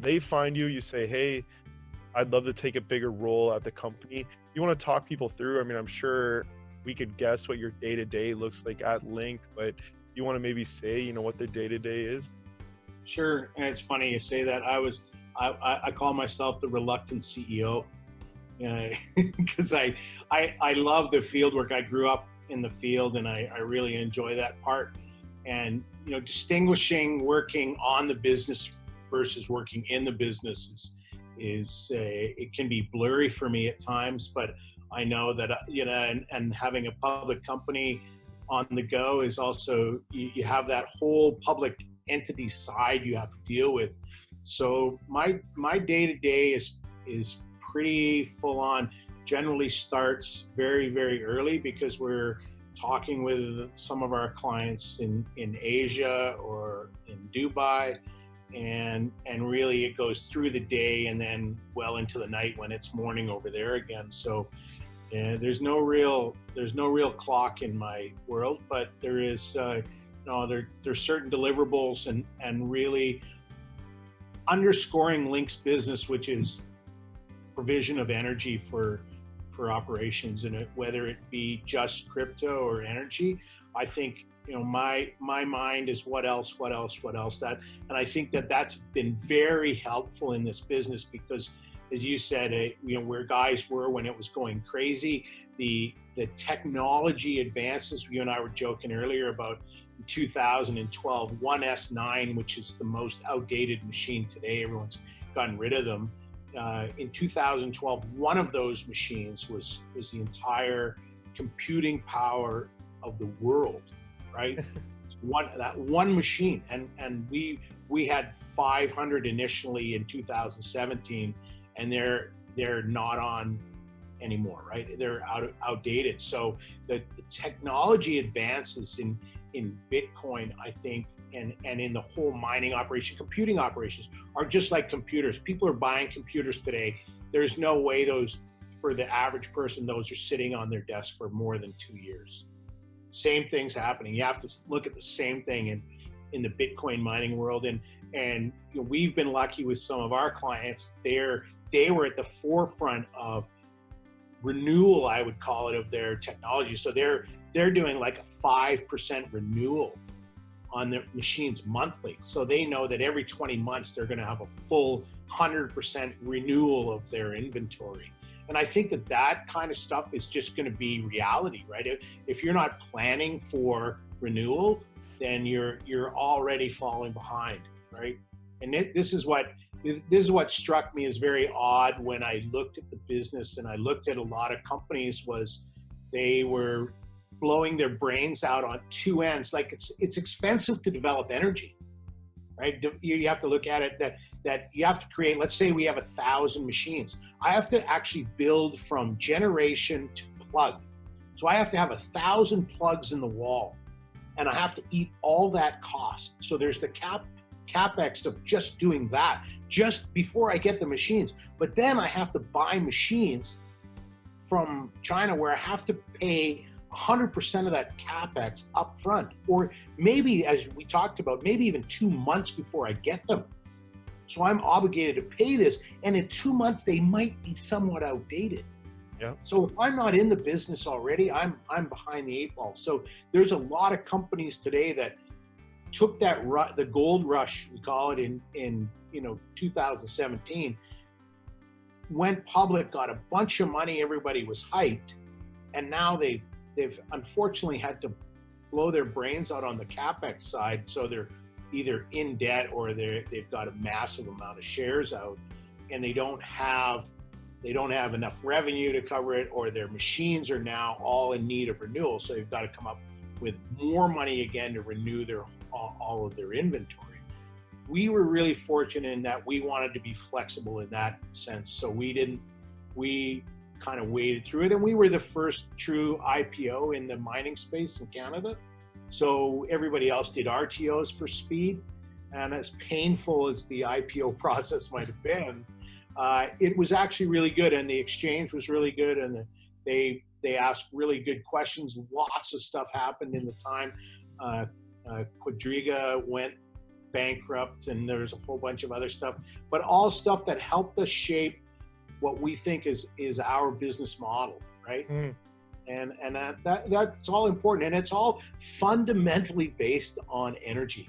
they find you, you say, hey, I'd love to take a bigger role at the company. You want to talk people through? I mean, I'm sure we could guess what your day to day looks like at Link, but you want to maybe say, what the day to day is? Sure, and it's funny you say that. I call myself the reluctant CEO, because I love the field work. I grew up in the field, and I really enjoy that part. And distinguishing working on the business versus working in the business is it can be blurry for me at times. But I know that and having a public company on the go is also, you have that whole public entity side you have to deal with. So my day to day is pretty full on. Generally starts very, very early because we're talking with some of our clients in Asia or in Dubai, and really it goes through the day and then well into the night when it's morning over there again. So there's no real clock in my world, but there is there's certain deliverables and really underscoring Link's business, which is provision of energy for operations, and whether it be just crypto or energy. I think my mind is what else, that, and I think that's been very helpful in this business because, as you said, where guys were when it was going crazy, the technology advances. You and I were joking earlier about in 2012, one S9, which is the most outdated machine today. Everyone's gotten rid of them. In 2012, one of those machines was the entire computing power of the world, right? That one machine, and we had 500 initially in 2017, and they're not on anymore, right? They're outdated. So the technology advances in Bitcoin, I think, and in the whole mining operation, computing operations are just like computers. People are buying computers today. There's no way for the average person, those are sitting on their desk for more than 2 years. Same thing's happening. You have to look at the same thing in the Bitcoin mining world. And we've been lucky with some of our clients. They were at the forefront of renewal, I would call it, of their technology. So they're doing like a 5% renewal on their machines monthly. So they know that every 20 months they're going to have a full 100% renewal of their inventory. And I think that kind of stuff is just going to be reality, right? If you're not planning for renewal, then you're already falling behind, right? And this is what struck me as very odd when I looked at the business and I looked at a lot of companies, was they were blowing their brains out on two ends. Like it's expensive to develop energy, right? You have to look at it that you have to create, let's say we have 1,000 machines. I have to actually build from generation to plug. So I have to have 1,000 plugs in the wall, and I have to eat all that cost. So there's the CapEx of just doing that, just before I get the machines. But then I have to buy machines from China where I have to pay 100% of that CapEx up front, or maybe, as we talked about, maybe even 2 months before I get them. So I'm obligated to pay this, and in 2 months they might be somewhat outdated. Yeah. So if I'm not in the business already, I'm behind the 8 ball. So there's a lot of companies today that took the gold rush, we call it, in 2017, went public, got a bunch of money, everybody was hyped, and now they've unfortunately had to blow their brains out on the CapEx side. So they're either in debt or they've got a massive amount of shares out, and they don't have enough revenue to cover it, or their machines are now all in need of renewal. So they've got to come up with more money again to renew all of their inventory. We were really fortunate in that we wanted to be flexible in that sense. So we kind of waded through it, and we were the first true IPO in the mining space in Canada. So everybody else did RTOs for speed, and as painful as the IPO process might have been, it was actually really good, and the exchange was really good, and they asked really good questions. Lots of stuff happened in the time. Quadriga went bankrupt, and there's a whole bunch of other stuff, but all stuff that helped us shape what we think is our business model, right? Mm. And that's all important, and it's all fundamentally based on energy,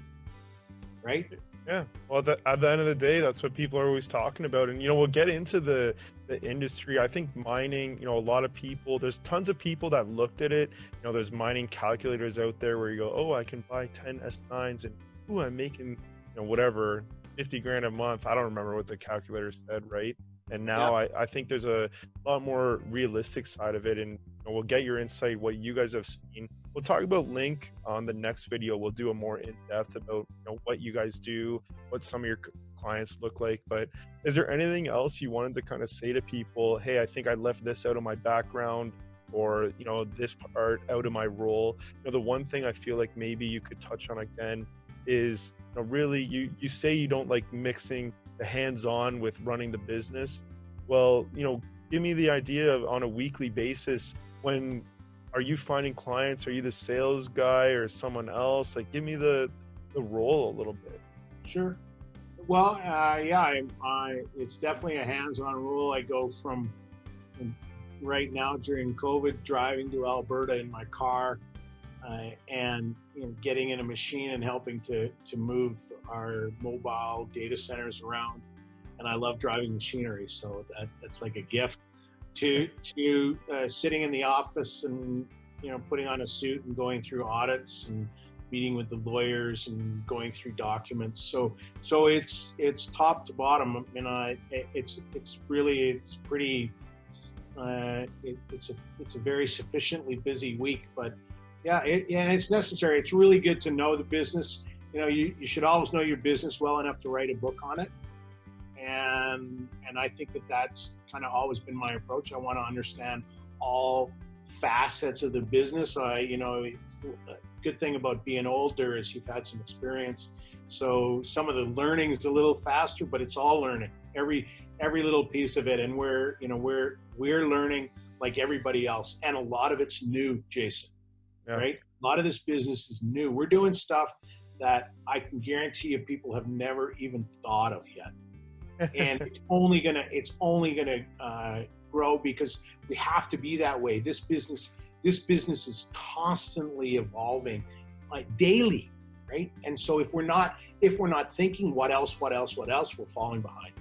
right? Yeah. Well, at the end of the day, that's what people are always talking about. And, we'll get into the industry. I think mining, a lot of people, there's tons of people that looked at it. There's mining calculators out there where you go, oh, I can buy 10 S9s and, ooh, I'm making, whatever, 50 grand a month. I don't remember what the calculator said, right? And now I think there's a lot more realistic side of it. And we'll get your insight, what you guys have seen. We'll talk about Link on the next video. We'll do a more in-depth about what you guys do, what some of your clients look like. But is there anything else you wanted to kind of say to people? Hey, I think I left this out of my background, or this part out of my role. The one thing I feel like maybe you could touch on again is really you say you don't like mixing the hands-on with running the business. Well, give me the idea of, on a weekly basis, when are you finding clients? Are you the sales guy or someone else? Like, give me the role a little bit. Sure. Well, it's definitely a hands-on role. I go from right now during COVID, driving to Alberta in my car, and getting in a machine and helping to move our mobile data centers around. And I love driving machinery, so that's like a gift. To sitting in the office and putting on a suit and going through audits and meeting with the lawyers and going through documents. So it's top to bottom. It's a very sufficiently busy week, but and it's necessary. It's really good to know the business. You should always know your business well enough to write a book on it. And I think that's kind of always been my approach. I want to understand all facets of the business. A good thing about being older is you've had some experience. So some of the learning is a little faster, but it's all learning. Every little piece of it. And we're learning like everybody else. And a lot of it's new, Jason, right? A lot of this business is new. We're doing stuff that I can guarantee you people have never even thought of yet. And it's only gonna grow, because we have to be that way. This business is constantly evolving, like daily, right? And so if we're not thinking what else, we're falling behind.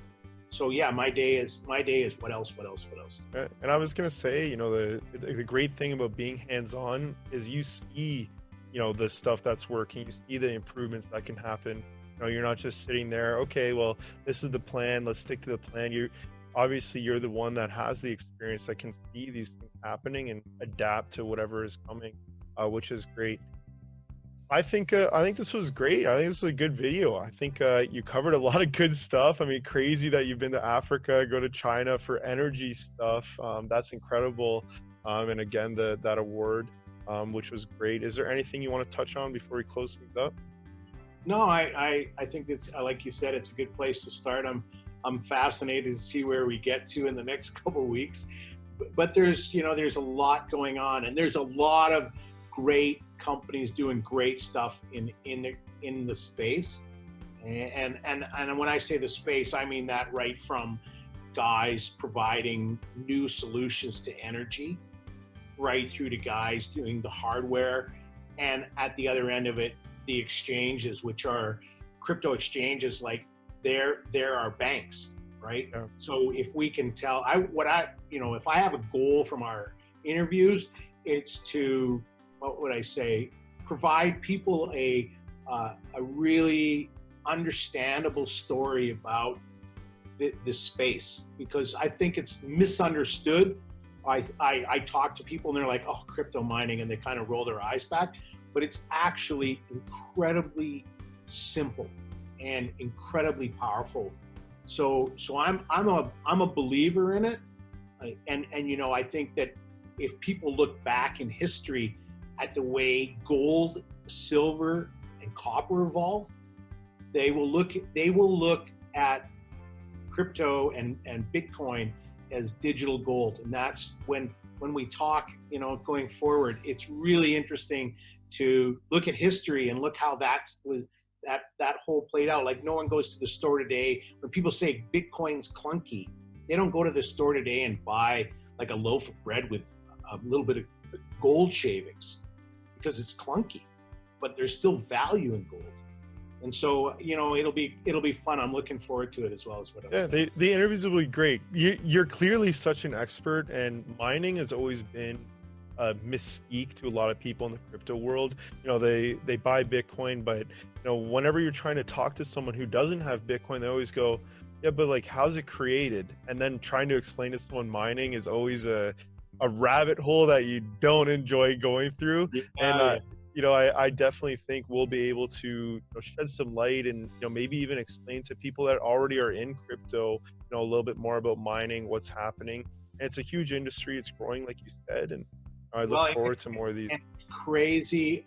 So my day is what else. And I was gonna say, the great thing about being hands-on is you see, the stuff that's working. You see the improvements that can happen. You're not just sitting there, okay, well, this is the plan, let's stick to the plan. You're the one that has the experience that can see these things happening and adapt to whatever is coming, which is great. I think this was great. I think this was a good video. I think you covered a lot of good stuff. I mean, crazy that you've been to Africa, go to China for energy stuff. That's incredible. And again, that award, which was great. Is there anything you want to touch on before we close things up? No, I think it's, like you said, it's a good place to start. I'm fascinated to see where we get to in the next couple of weeks. But there's a lot going on, and there's a lot of great companies doing great stuff in the space. And when I say the space, I mean that right from guys providing new solutions to energy, right through to guys doing the hardware, and at the other end of it, the exchanges, which are crypto exchanges, like they're our banks, right? Yeah. So if we can tell, if I have a goal from our interviews, it's to, provide people a really understandable story about this space, because I think it's misunderstood. I talk to people and they're like, oh, crypto mining, and they kind of roll their eyes back. But it's actually incredibly simple and incredibly powerful. So I'm a believer in it, and I think that if people look back in history at the way gold, silver, and copper evolved, they will look at crypto and Bitcoin as digital gold. And that's when we talk, going forward, it's really interesting to look at history and look how that whole played out. Like no one goes to the store today. When people say Bitcoin's clunky, they don't go to the store today and buy like a loaf of bread with a little bit of gold shavings because it's clunky, but there's still value in gold. And so, it'll be fun. I'm looking forward to it as well as what I'm saying. The interviews will be great. You're clearly such an expert, and mining has always been a mystique to a lot of people in the crypto world. They buy Bitcoin, but whenever you're trying to talk to someone who doesn't have Bitcoin, they always go, yeah, but like, how's it created? And then trying to explain to someone mining is always a rabbit hole that you don't enjoy going through. And I definitely think we'll be able to shed some light and maybe even explain to people that already are in crypto a little bit more about mining, what's happening. And it's a huge industry. It's growing, like you said, and I look forward to more of these. It's crazy,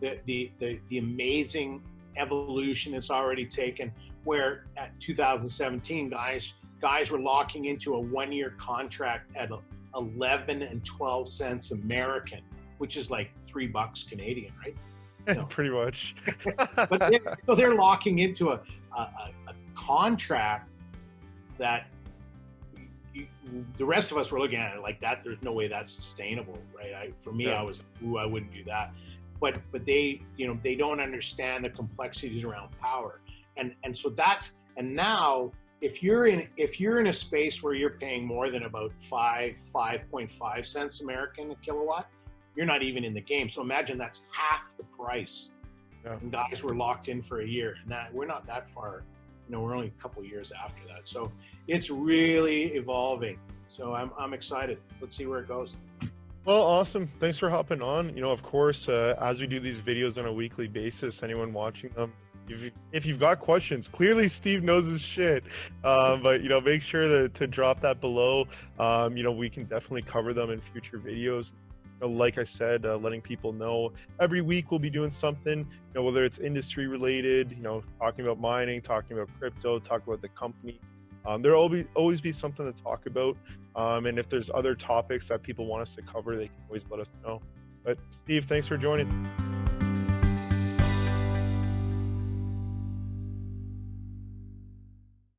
the amazing evolution it's already taken. Where at 2017, guys were locking into a 1-year contract at 11 and 12 cents American, which is like $3 Canadian, right? Pretty much. But they're locking into a contract that the rest of us were looking at it like that. There's no way that's sustainable, right? For me, I was, I wouldn't do that. But they, they don't understand the complexities around power, and so and now if you're in a space where you're paying more than about 5.5 cents American a kilowatt, you're not even in the game. So imagine that's half the price. Yeah. And guys were locked in for a year, and we're not that far. We're only a couple of years after that. So it's really evolving. So I'm excited. Let's see where it goes. Well, awesome. Thanks for hopping on. Of course, as we do these videos on a weekly basis, anyone watching them, if you've got questions, clearly Steve knows his shit. But make sure to drop that below. We can definitely cover them in future videos. Like I said, letting people know every week we'll be doing something, whether it's industry related, talking about mining, talking about crypto, talking about the company. There'll always be something to talk about. And if there's other topics that people want us to cover, they can always let us know. But Steve, thanks for joining.